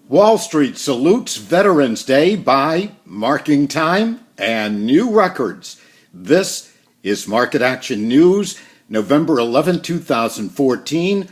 Wall Street salutes Veterans Day by marking time and new records. This is Market Action News, November 11, 2014,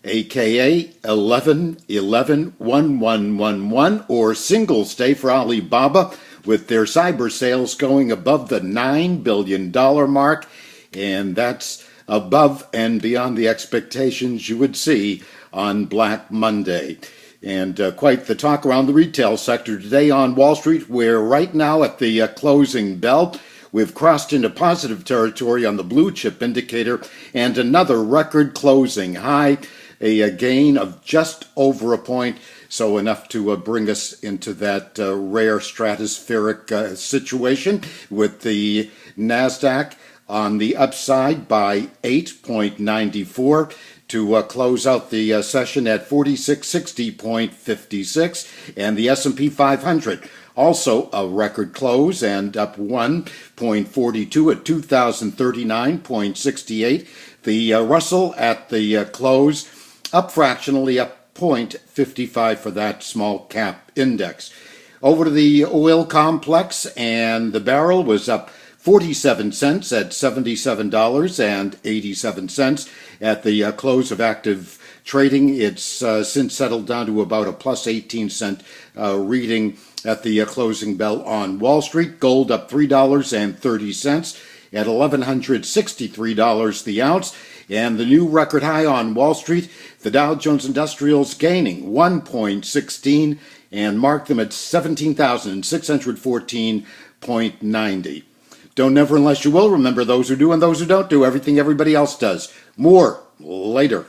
aka 11-11-1111, or Singles Day for Alibaba, with their cyber sales going above the $9 billion mark, and that's above and beyond the expectations you would see on Black Monday. And quite the talk around the retail sector today on Wall Street, where right now at the closing bell, we've crossed into positive territory on the blue chip indicator and another record closing high, a gain of just over a point, so enough to bring us into that rare stratospheric situation, with the NASDAQ on the upside by 8.94 to close out the session at 4660.56, and the S&P 500 also a record close and up 1.42 at 2039.68. The Russell at the close up fractionally, up 0.55 for that small cap index. Over to the oil complex, and the barrel was up 47 cents at $77.87 at the close of active trading. It's since settled down to about a plus 18 cent reading at the closing bell on Wall Street. Gold up $3.30 at $1,163 the ounce. And the new record high on Wall Street, the Dow Jones Industrials gaining 1.16 and marked them at 17,614.90. Don't never unless you will. Remember, those who do and those who don't do everything everybody else does. More later.